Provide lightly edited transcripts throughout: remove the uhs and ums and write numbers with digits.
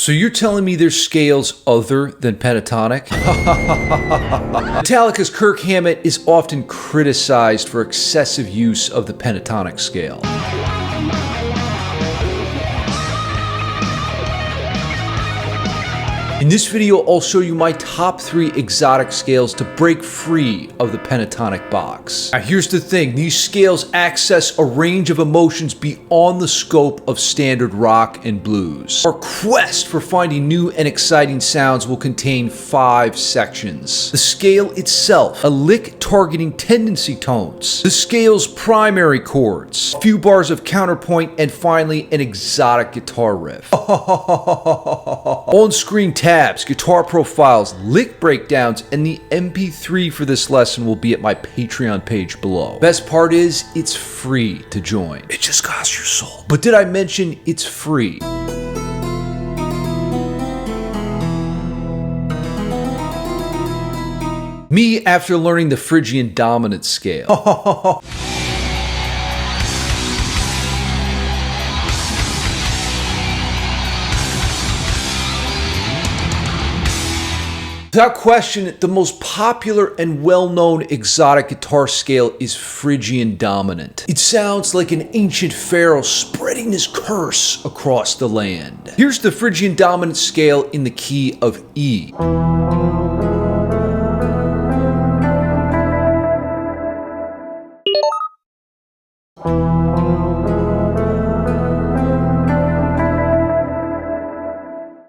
So you're telling me there's scales other than pentatonic? Metallica's Kirk Hammett is often criticized for excessive use of the pentatonic scale. In this video, I'll show you my top 3 exotic scales to break free of the pentatonic box. Now here's the thing, these scales access a range of emotions beyond the scope of standard rock and blues. Our quest for finding new and exciting sounds will contain 5 sections. The scale itself, a lick targeting tendency tones, the scale's primary chords, a few bars of counterpoint, and finally an exotic guitar riff. On-screen tabs, guitar profiles, lick breakdowns, and the MP3 for this lesson will be at my Patreon page below. Best part is, it's free to join. It just costs your soul. But did I mention it's free? Me after learning the Phrygian dominant scale. Without question, the most popular and well-known exotic guitar scale is Phrygian dominant. It sounds like an ancient pharaoh spreading his curse across the land. Here's the Phrygian dominant scale in the key of E.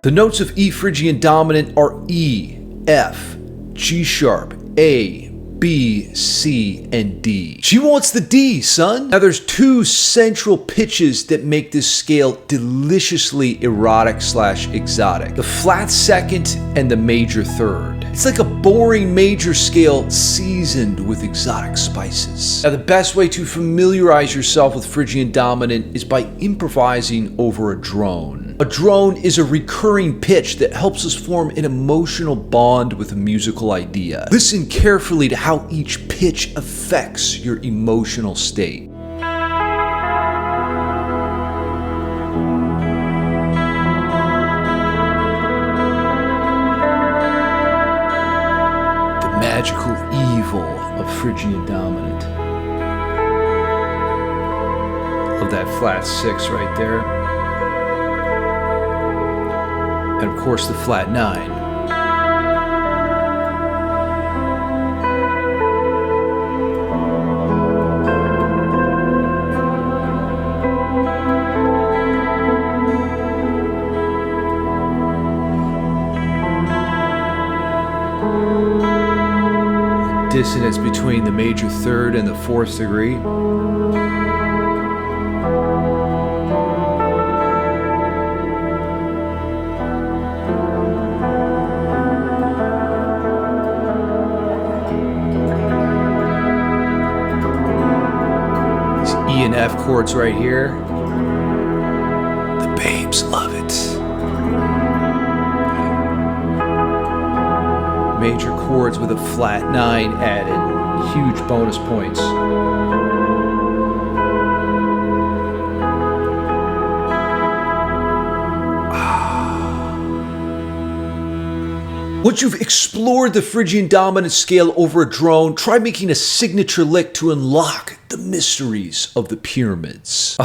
The notes of E Phrygian dominant are E, F, G sharp, A, B, C, and D. She wants the D, son! Now there's 2 central pitches that make this scale deliciously erotic/exotic. The flat second and the major third. It's like a boring major scale seasoned with exotic spices. Now the best way to familiarize yourself with Phrygian dominant is by improvising over a drone. A drone is a recurring pitch that helps us form an emotional bond with a musical idea. Listen carefully to how each pitch affects your emotional state. Magical evil of Phrygian dominant. Love that flat 6 right there. And of course the flat 9. Dissonance between the major third and the 4th degree. These E and F chords right here. The babes love it. Major chords with a flat 9 added. Huge bonus points. Once you've explored the Phrygian dominant scale over a drone, try making a signature lick to unlock the mysteries of the pyramids.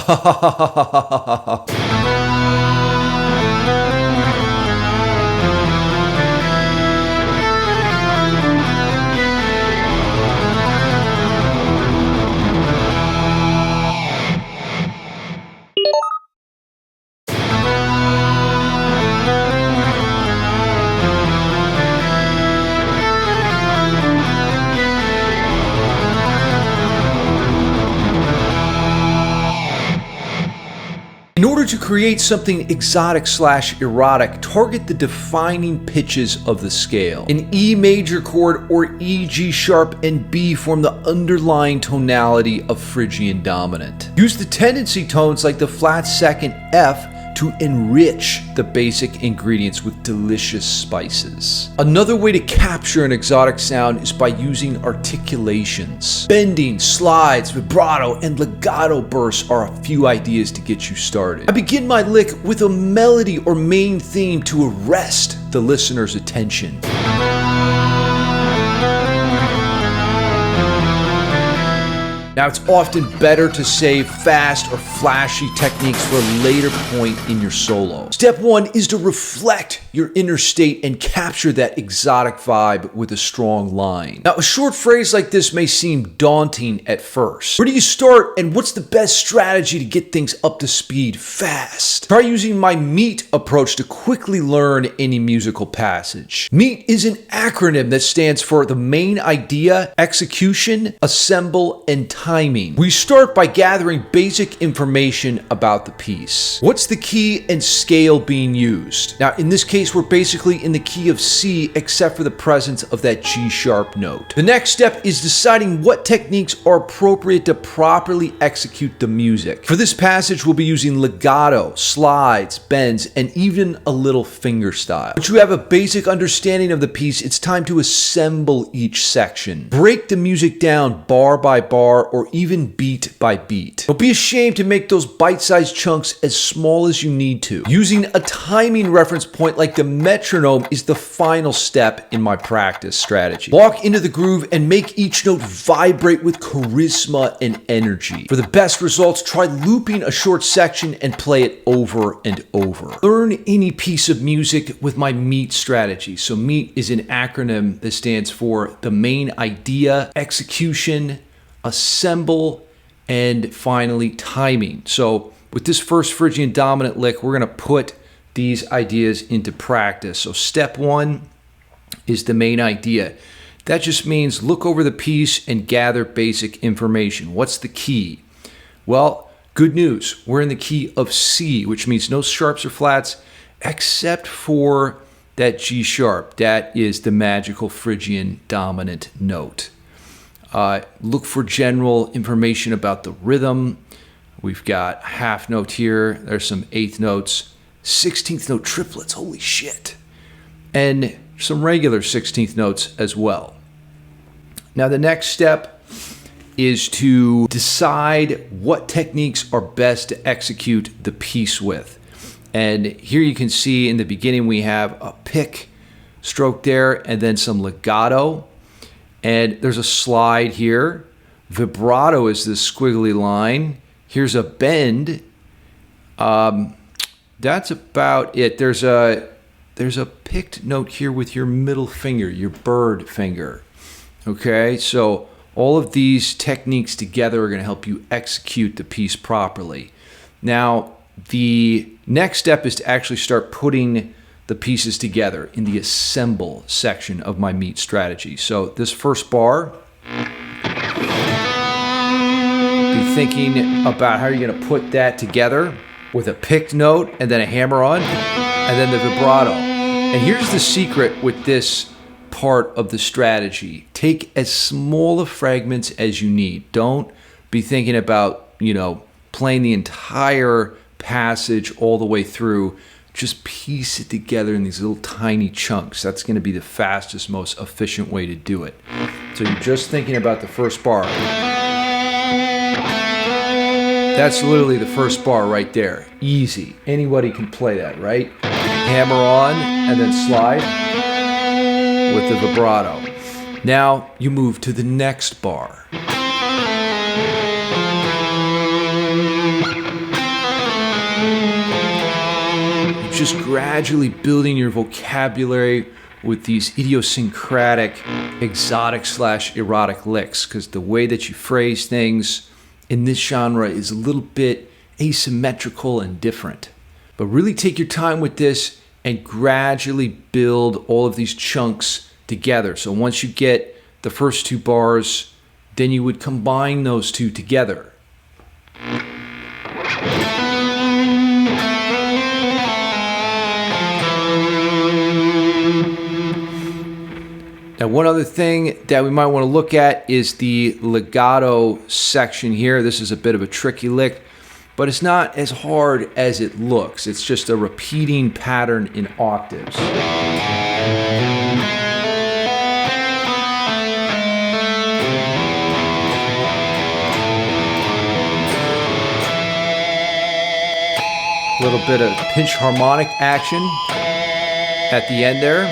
In order to create something exotic/erotic, target the defining pitches of the scale. An E major chord or E, G sharp, and B form the underlying tonality of Phrygian dominant. Use the tendency tones like the flat second F to enrich the basic ingredients with delicious spices. Another way to capture an exotic sound is by using articulations. Bending, slides, vibrato, and legato bursts are a few ideas to get you started. I begin my lick with a melody or main theme to arrest the listener's attention. Now, it's often better to save fast or flashy techniques for a later point in your solo. Step one is to reflect your inner state and capture that exotic vibe with a strong line. Now, a short phrase like this may seem daunting at first. Where do you start, and what's the best strategy to get things up to speed fast? Try using my MEAT approach to quickly learn any musical passage. MEAT is an acronym that stands for the main idea, execution, assemble, and timing. We start by gathering basic information about the piece. What's the key and scale being used? Now, in this case, we're basically in the key of C, except for the presence of that G sharp note. The next step is deciding what techniques are appropriate to properly execute the music. For this passage, we'll be using legato, slides, bends, and even a little fingerstyle. Once you have a basic understanding of the piece, it's time to assemble each section. Break the music down bar by bar or even beat by beat. Don't be ashamed to make those bite-sized chunks as small as you need to. Using a timing reference point like the metronome is the final step in my practice strategy. Walk into the groove and make each note vibrate with charisma and energy. For the best results, try looping a short section and play it over and over. Learn any piece of music with my MEAT strategy. So MEAT is an acronym that stands for the main idea, execution, assemble, and finally timing. So with this first Phrygian dominant lick, we're going to put these ideas into practice. So step one is the main idea. That just means look over the piece and gather basic information. What's the key? Well, good news. We're in the key of C, which means no sharps or flats except for that G sharp. That is the magical Phrygian dominant note. Look for general information about the rhythm. We've got a half note here. There's some eighth notes, 16th note triplets, holy shit. And some regular 16th notes as well. Now the next step is to decide what techniques are best to execute the piece with. And here you can see in the beginning we have a pick stroke there and then some legato. And there's a slide here. Vibrato is this squiggly line. Here's a bend. That's about it. There's a picked note here with your middle finger, your bird finger. Okay, so all of these techniques together are going to help you execute the piece properly. Now, the next step is to actually start putting the pieces together in the assemble section of my MEAT strategy. So this first bar, be thinking about how you're going to put that together with a picked note and then a hammer-on and then the vibrato. And here's the secret with this part of the strategy. Take as small of fragments as you need. Don't be thinking about, playing the entire passage all the way through. Just piece it together in these little tiny chunks. That's going to be the fastest, most efficient way to do it. So you're just thinking about the first bar. That's literally the first bar right there. Easy. Anybody can play that, right? Hammer on and then slide with the vibrato. Now you move to the next bar. Just gradually building your vocabulary with these idiosyncratic, exotic/erotic licks, because the way that you phrase things in this genre is a little bit asymmetrical and different. But really take your time with this and gradually build all of these chunks together. So once you get the first two bars, then you would combine those two together. Now, one other thing that we might want to look at is the legato section here. This is a bit of a tricky lick. but it's not as hard as it looks. It's just a repeating pattern in octaves. A little bit of pinch harmonic action at the end there.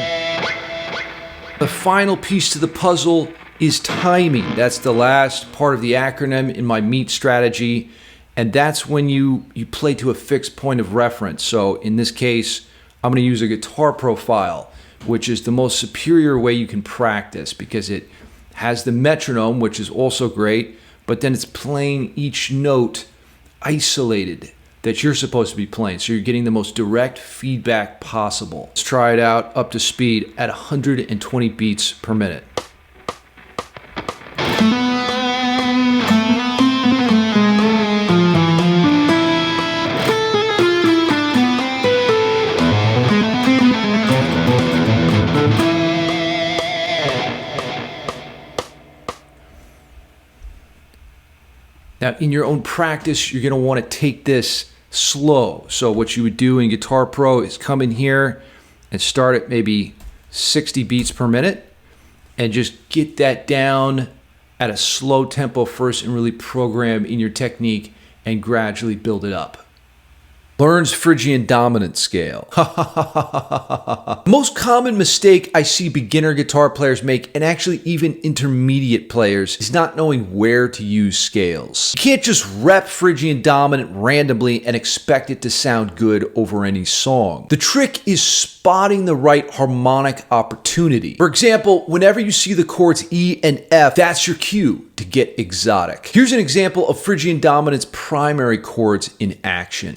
The final piece to the puzzle is timing. That's the last part of the acronym in my meat strategy. And that's when you play to a fixed point of reference. So in this case, I'm going to use a guitar profile, which is the most superior way you can practice because it has the metronome, which is also great, but then it's playing each note isolated that you're supposed to be playing. So you're getting the most direct feedback possible. Let's try it out up to speed at 120 beats per minute. Now, in your own practice, you're going to want to take this slow. So what you would do in Guitar Pro is come in here and start at maybe 60 beats per minute and just get that down at a slow tempo first and really program in your technique and gradually build it up. Learns Phrygian dominant scale. The most common mistake I see beginner guitar players make, and actually even intermediate players, is not knowing where to use scales. You can't just rep Phrygian dominant randomly and expect it to sound good over any song. The trick is spotting the right harmonic opportunity. For example, whenever you see the chords E and F, that's your cue to get exotic. Here's an example of Phrygian dominant's primary chords in action.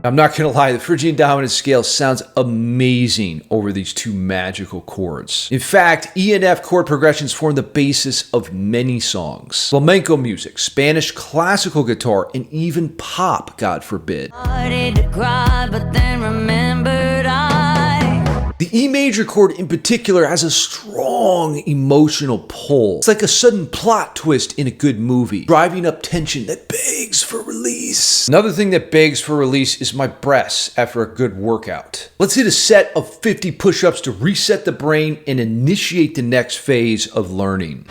I'm not going to lie, the Phrygian dominant scale sounds amazing over these two magical chords. In fact, E and F chord progressions form the basis of many songs. Flamenco music, Spanish classical guitar, and even pop, God forbid. Started to cry, but then remembered The E major chord in particular has a strong emotional pull. It's like a sudden plot twist in a good movie, driving up tension that begs for release. Another thing that begs for release is my breaths after a good workout. Let's hit a set of 50 push-ups to reset the brain and initiate the next phase of learning.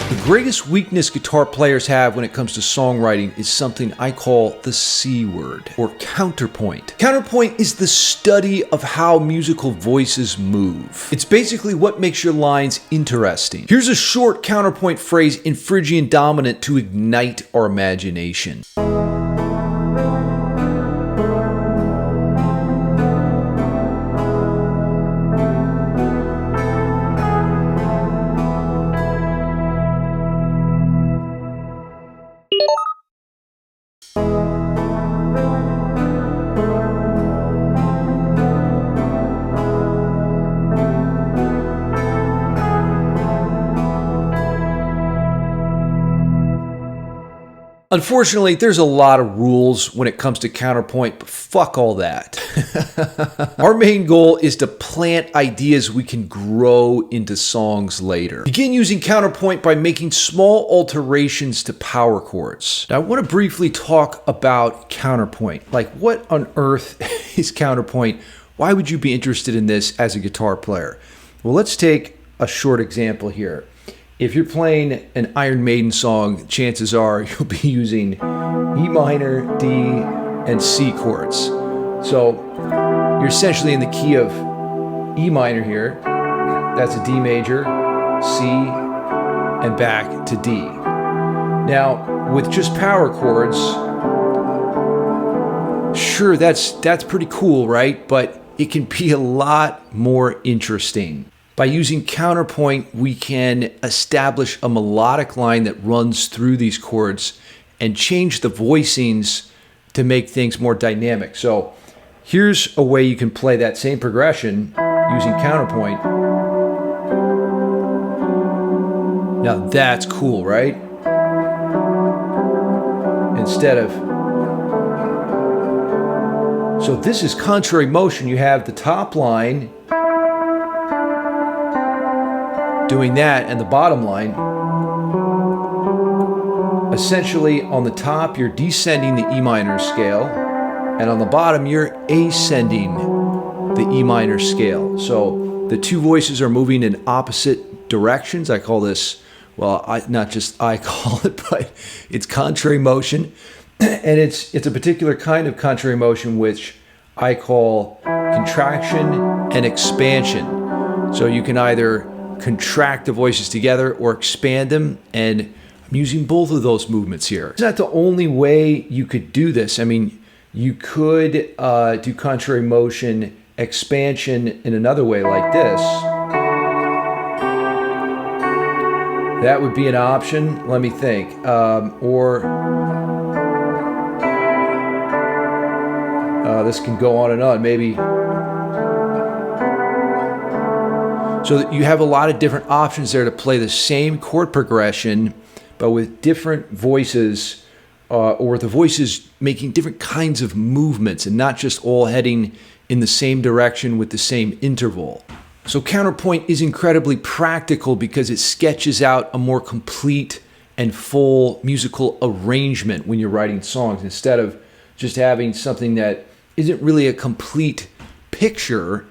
The greatest weakness guitar players have when it comes to songwriting is something I call the C word, or counterpoint. Counterpoint is the study of how musical voices move. It's basically what makes your lines interesting. Here's a short counterpoint phrase in Phrygian dominant to ignite our imagination. Unfortunately, there's a lot of rules when it comes to counterpoint, but fuck all that. Our main goal is to plant ideas we can grow into songs later. Begin using counterpoint by making small alterations to power chords. Now, I want to briefly talk about counterpoint. Like, what on earth is counterpoint? Why would you be interested in this as a guitar player? Well, let's take a short example here. If you're playing an Iron Maiden song, chances are you'll be using E minor, D, and C chords. So you're essentially in the key of E minor here. That's a D major, C, and back to D. Now, with just power chords, sure, that's pretty cool, right? But it can be a lot more interesting. By using counterpoint, we can establish a melodic line that runs through these chords and change the voicings to make things more dynamic. So here's a way you can play that same progression using counterpoint. Now that's cool, right? Instead of... So this is contrary motion. You have the top line doing that and the bottom line. Essentially, on the top, you're descending the E minor scale, and on the bottom, you're ascending the E minor scale. So the two voices are moving in opposite directions. I call this, well, not just I call it, but it's contrary motion. And it's a particular kind of contrary motion which I call contraction and expansion. So you can either contract the voices together or expand them, and I'm using both of those movements here. It's not the only way you could do this. I mean, you could do contrary motion expansion in another way like this. That would be an option. Let me think. This can go on and on, maybe. So that you have a lot of different options there to play the same chord progression, but with different voices, or the voices making different kinds of movements and not just all heading in the same direction with the same interval. So counterpoint is incredibly practical because it sketches out a more complete and full musical arrangement when you're writing songs, instead of just having something that isn't really a complete picture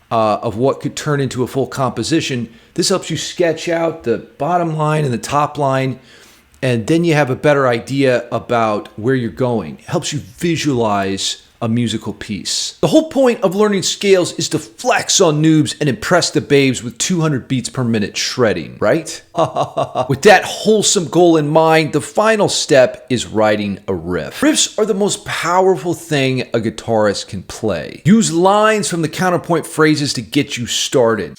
of what could turn into a full composition. This helps you sketch out the bottom line and the top line, and then you have a better idea about where you're going. It helps you visualize a musical piece. The whole point of learning scales is to flex on noobs and impress the babes with 200 beats per minute shredding, right? With that wholesome goal in mind, the final step is writing a riff. Riffs are the most powerful thing a guitarist can play. Use lines from the counterpoint phrases to get you started.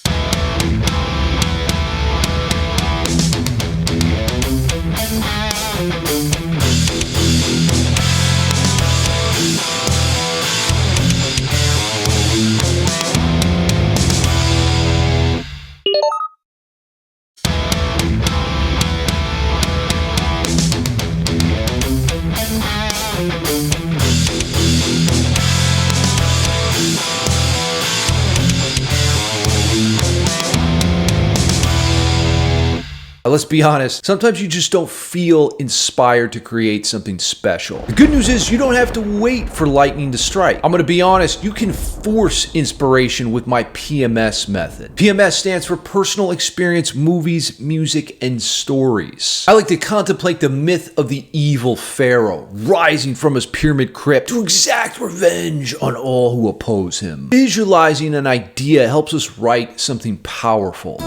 Let's be honest, sometimes you just don't feel inspired to create something special. The good news is you don't have to wait for lightning to strike. I'm gonna be honest, you can force inspiration with my PMS method. PMS stands for Personal Experience Movies, Music, and Stories. I like to contemplate the myth of the evil pharaoh rising from his pyramid crypt to exact revenge on all who oppose him. Visualizing an idea helps us write something powerful.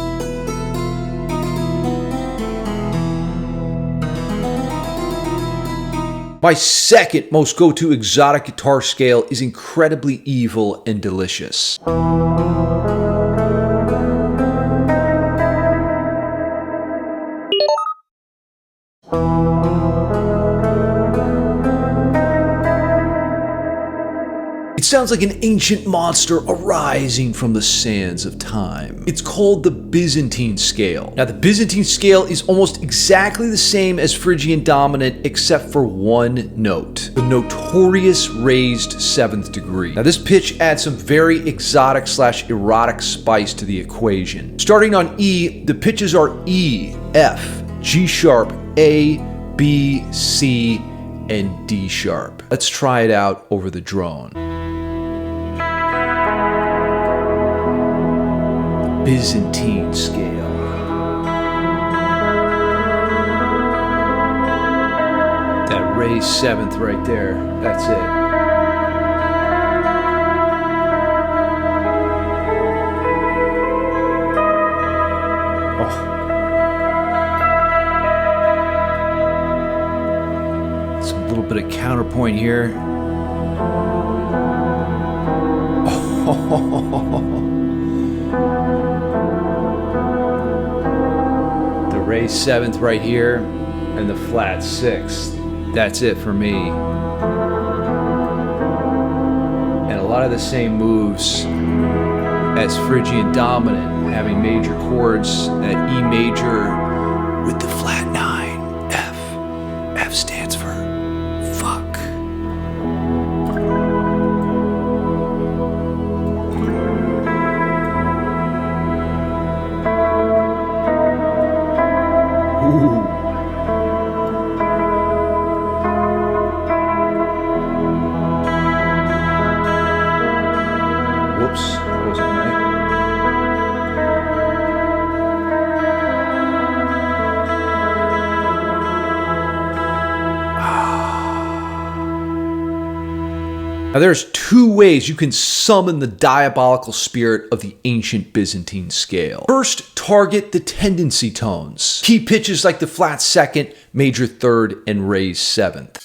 My second most go-to exotic guitar scale is incredibly evil and delicious. It sounds like an ancient monster arising from the sands of time. It's called the Byzantine scale. Now, the Byzantine scale is almost exactly the same as Phrygian dominant except for one note, the notorious raised 7th degree. Now, this pitch adds some very exotic / erotic spice to the equation. Starting on E, the pitches are E, F, G sharp, A, B, C, and D sharp. Let's try it out over the drone. Byzantine scale. That raised 7th right there, that's it. bit of counterpoint here. The raised 7th right here and the flat 6th. That's it for me. And a lot of the same moves as Phrygian dominant, having major chords at E major with the flat 9, F. F stands for fuck. Ooh. Whoops, that wasn't right. Now there's 2 ways you can summon the diabolical spirit of the ancient Byzantine scale. First, target the tendency tones. Key pitches like the flat 2nd, major 3rd, and raised 7th.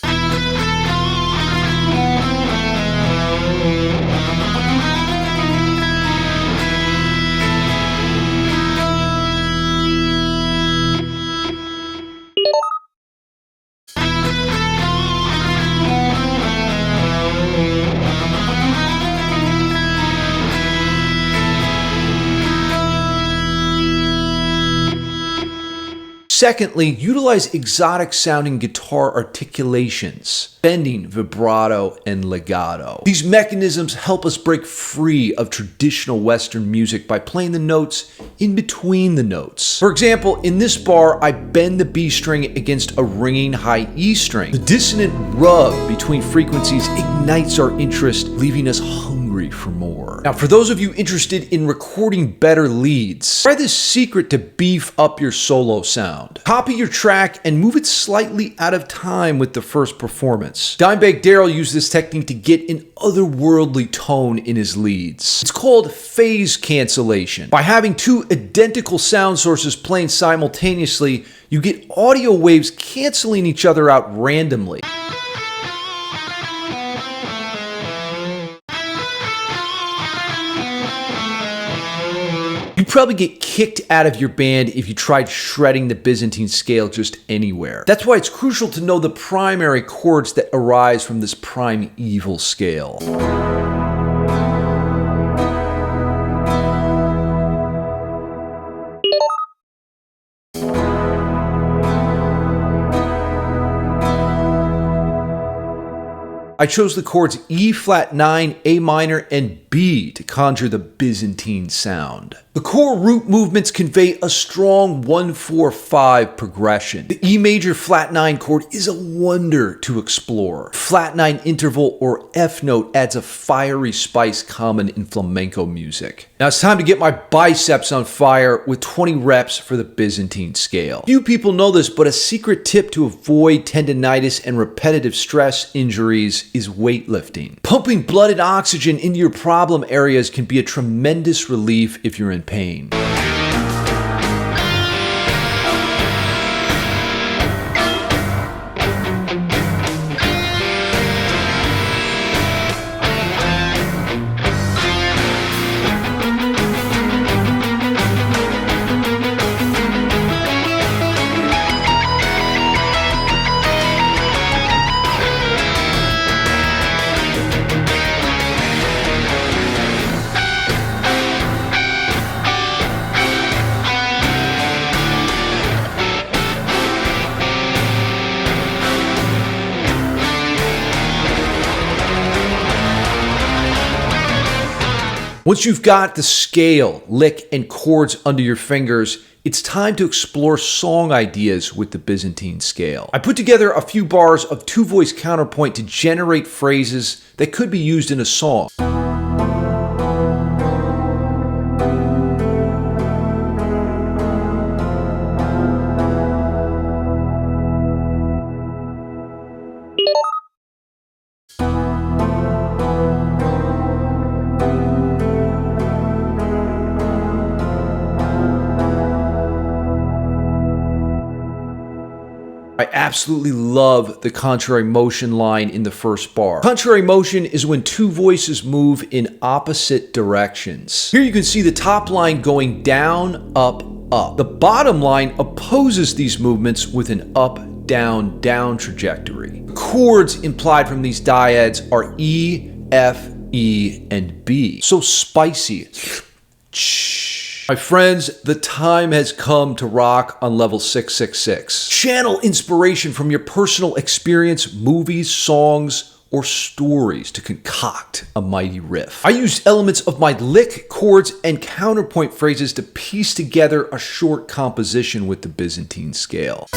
Secondly, utilize exotic sounding guitar articulations, bending, vibrato, and legato. These mechanisms help us break free of traditional Western music by playing the notes in between the notes. For example, in this bar, I bend the B string against a ringing high E string. The dissonant rub between frequencies ignites our interest, leaving us hungry for more. Now, for those of you interested in recording better leads, try this secret to beef up your solo sound. Copy your track and move it slightly out of time with the first performance. Dimebag Darrell used this technique to get an otherworldly tone in his leads. It's called phase cancellation. By having 2 identical sound sources playing simultaneously, you get audio waves canceling each other out randomly. You'd probably get kicked out of your band if you tried shredding the Byzantine scale just anywhere. That's why it's crucial to know the primary chords that arise from this primeval scale. I chose the chords E flat 9, A minor, and B to conjure the Byzantine sound. The core root movements convey a strong 1-4-5 progression. The E major flat 9 chord is a wonder to explore. Flat 9 interval or F note adds a fiery spice common in flamenco music. Now it's time to get my biceps on fire with 20 reps for the Byzantine scale. Few people know this, but a secret tip to avoid tendinitis and repetitive stress injuries is weightlifting. Pumping blood and oxygen into your problem areas can be a tremendous relief if you're in pain. Once you've got the scale, lick, and chords under your fingers, it's time to explore song ideas with the Byzantine scale. I put together a few bars of 2-voice counterpoint to generate phrases that could be used in a song. I absolutely love the contrary motion line in the first bar. Contrary motion is when two voices move in opposite directions. Here you can see the top line going down, up, up. The bottom line opposes these movements with an up, down, down trajectory. The chords implied from these dyads are E, F, E, and B. So spicy. My friends, the time has come to rock on level 666. Channel inspiration from your personal experience, movies, songs, or stories to concoct a mighty riff. I used elements of my lick, chords, and counterpoint phrases to piece together a short composition with the Byzantine scale.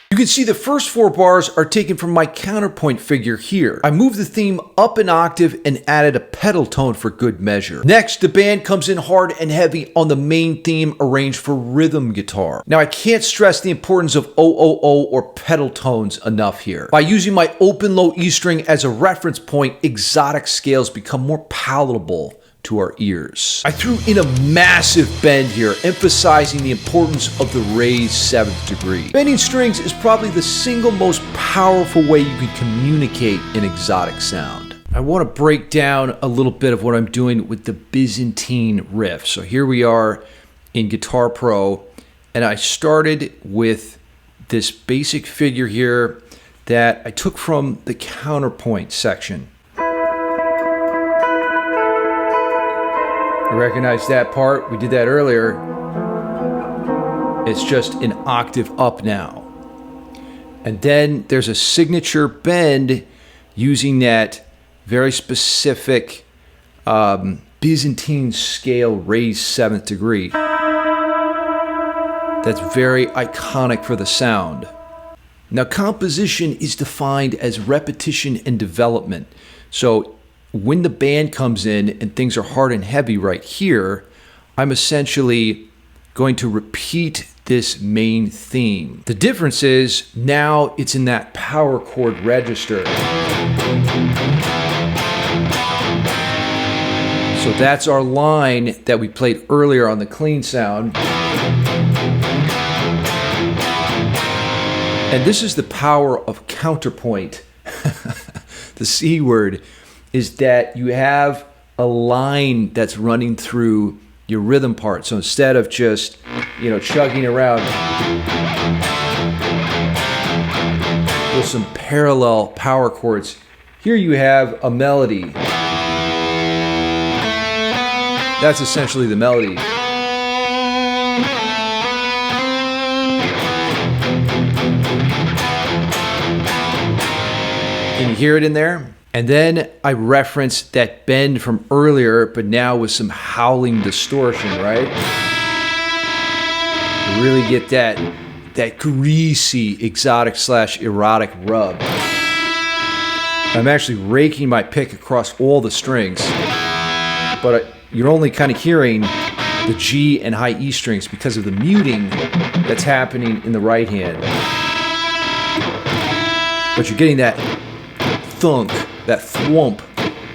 You can see the first 4 bars are taken from my counterpoint figure here. I moved the theme up an octave and added a pedal tone for good measure. Next, the band comes in hard and heavy on the main theme arranged for rhythm guitar. Now, I can't stress the importance of OOO or pedal tones enough here. By using my open low E string as a reference point, exotic scales become more palatable to our ears. I threw in a massive bend here, emphasizing the importance of the raised 7th degree. Bending strings is probably the single most powerful way you can communicate an exotic sound. I want to break down a little bit of what I'm doing with the Byzantine riff. So here we are in Guitar Pro, and I started with this basic figure here that I took from the counterpoint section. You recognize that part? We did that earlier. It's just an octave up now. And then there's a signature bend using that very specific Byzantine scale raised 7th degree. That's very iconic for the sound. Now, composition is defined as repetition and development. So when the band comes in and things are hard and heavy right here, I'm essentially going to repeat this main theme. The difference is now it's in that power chord register. So that's our line that we played earlier on the clean sound. And this is the power of counterpoint. The C word is that you have a line that's running through your rhythm part. So instead of just, chugging around with some parallel power chords, here you have a melody. That's essentially the melody. Can you hear it in there? And then I referenced that bend from earlier, but now with some howling distortion, right? You really get that greasy, exotic/erotic rub. I'm actually raking my pick across all the strings, but you're only kind of hearing the G and high E strings because of the muting that's happening in the right hand. But you're getting that thunk, that thwomp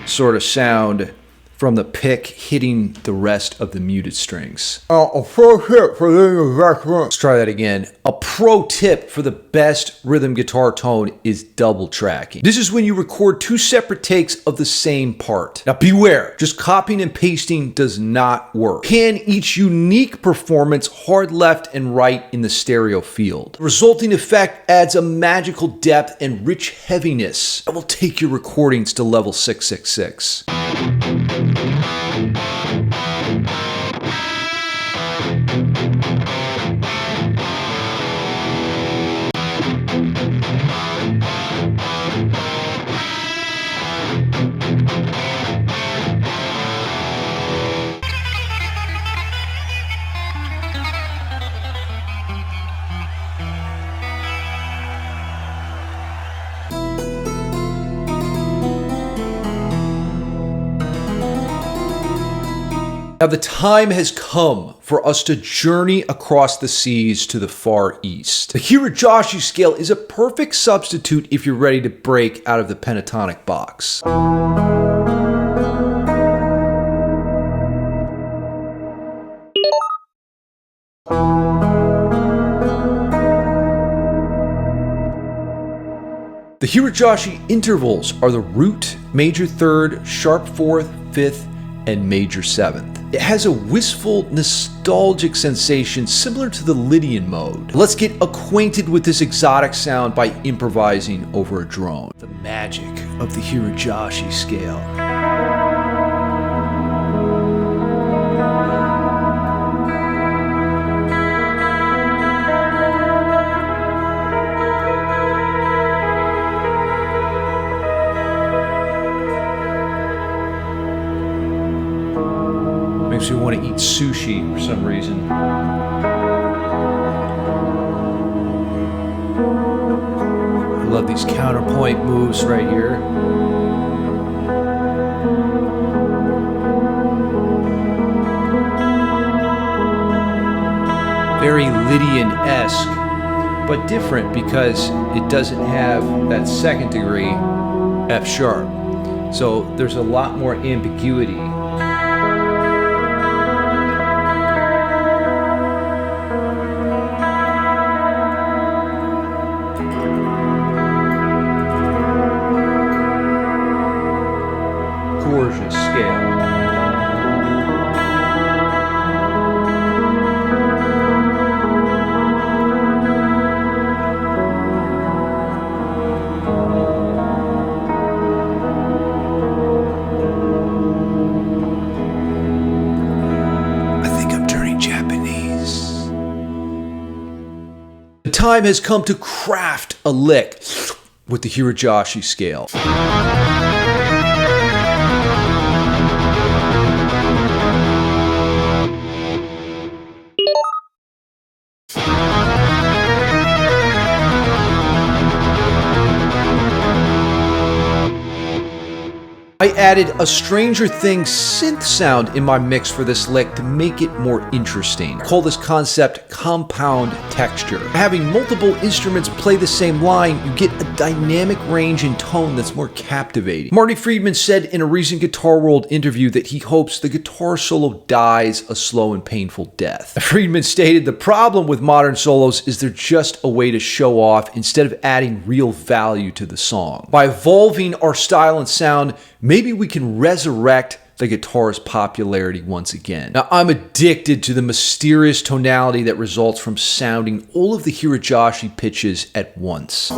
sort of sound from the pick hitting the rest of the muted strings. A pro tip for the best rhythm. Let's try that again. A pro tip for the best rhythm guitar tone is double tracking. This is when you record 2 separate takes of the same part. Now beware, just copying and pasting does not work. Pan each unique performance hard left and right in the stereo field. The resulting effect adds a magical depth and rich heaviness that will take your recordings to level 666. Now the time has come for us to journey across the seas to the Far East. The Hirajoshi scale is a perfect substitute if you're ready to break out of the pentatonic box. The Hirajoshi intervals are the root, major third, sharp fourth, fifth, and major seventh. It has a wistful, nostalgic sensation similar to the Lydian mode. Let's get acquainted with this exotic sound by improvising over a drone. The magic of the Hirajoshi scale. Makes me want to eat sushi for some reason. I love these counterpoint moves right here. Very Lydian-esque, but different because it doesn't have that second degree F sharp. So there's a lot more ambiguity. Gorgeous scale. I think I'm turning Japanese. The time has come to craft a lick with the Hirajoshi scale. I added a Stranger Things synth sound in my mix for this lick to make it more interesting. I call this concept compound texture. Having multiple instruments play the same line, you get a dynamic range and tone that's more captivating. Marty Friedman said in a recent Guitar World interview that he hopes the guitar solo dies a slow and painful death. Friedman stated the problem with modern solos is they're just a way to show off instead of adding real value to the song. By evolving our style and sound, maybe we can resurrect the guitar's popularity once again. Now, I'm addicted to the mysterious tonality that results from sounding all of the Hirajoshi pitches at once.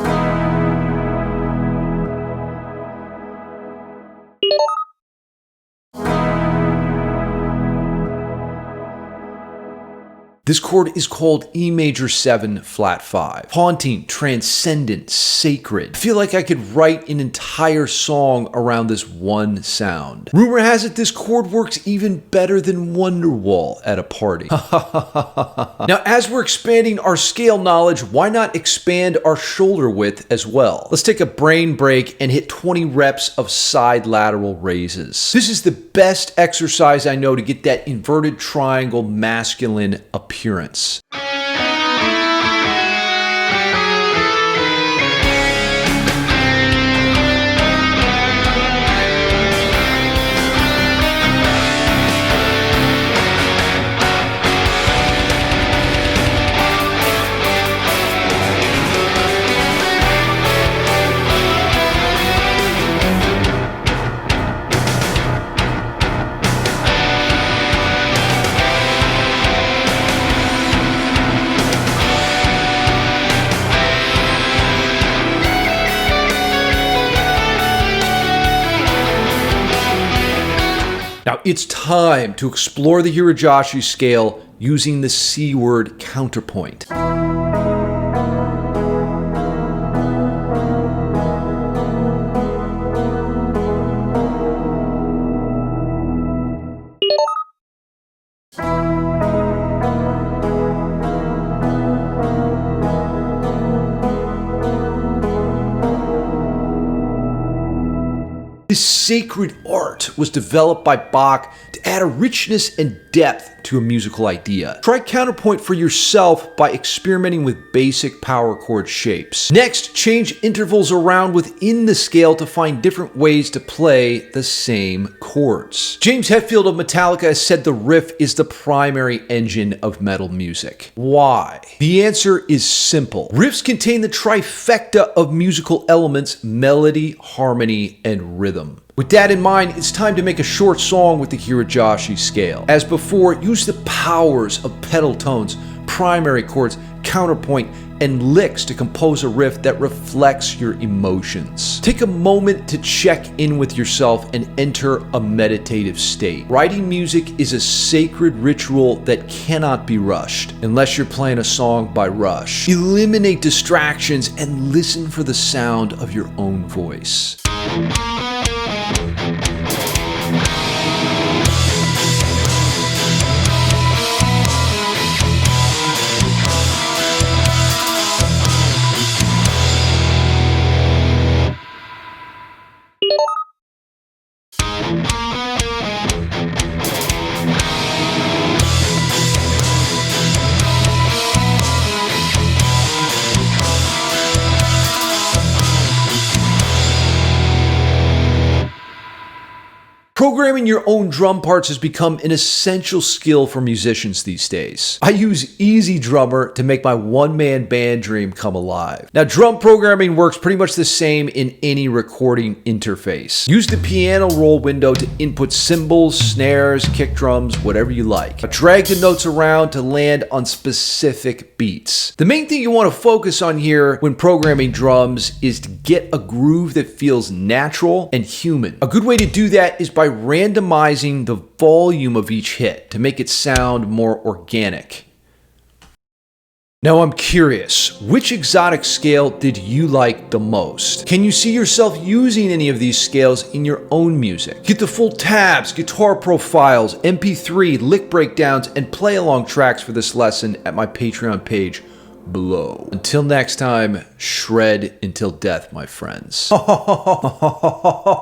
This chord is called E major 7 flat 5. Haunting, transcendent, sacred. I feel like I could write an entire song around this one sound. Rumor has it this chord works even better than Wonderwall at a party. Now, as we're expanding our scale knowledge, why not expand our shoulder width as well? Let's take a brain break and hit 20 reps of side lateral raises. This is the best exercise I know to get that inverted triangle masculine appearance. Now it's time to explore the Hirajoshi scale using the C word counterpoint. This sacred art was developed by Bach to to add a richness and depth to a musical idea. Try counterpoint for yourself by experimenting with basic power chord shapes. Next, change intervals around within the scale to find different ways to play the same chords. James Hetfield of Metallica has said the riff is the primary engine of metal music. Why? The answer is simple. Riffs contain the trifecta of musical elements: melody, harmony, and rhythm. With that in mind, it's time to make a short song with the Hirajoshi scale. As before, use the powers of pedal tones, primary chords, counterpoint, and licks to compose a riff that reflects your emotions. Take a moment to check in with yourself and enter a meditative state. Writing music is a sacred ritual that cannot be rushed, unless you're playing a song by Rush. Eliminate distractions and listen for the sound of your own voice. Programming your own drum parts has become an essential skill for musicians these days. I use Easy Drummer to make my one-man band dream come alive. Now, drum programming works pretty much the same in any recording interface. Use the piano roll window to input cymbals, snares, kick drums, whatever you like. Drag the notes around to land on specific beats. The main thing you want to focus on here when programming drums is to get a groove that feels natural and human. A good way to do that is by randomizing the volume of each hit to make it sound more organic. Now I'm curious, which exotic scale did you like the most? Can you see yourself using any of these scales in your own music? Get the full tabs, guitar profiles, MP3, lick breakdowns, and play along tracks for this lesson at my Patreon page below. Until next time, shred until death, my friends.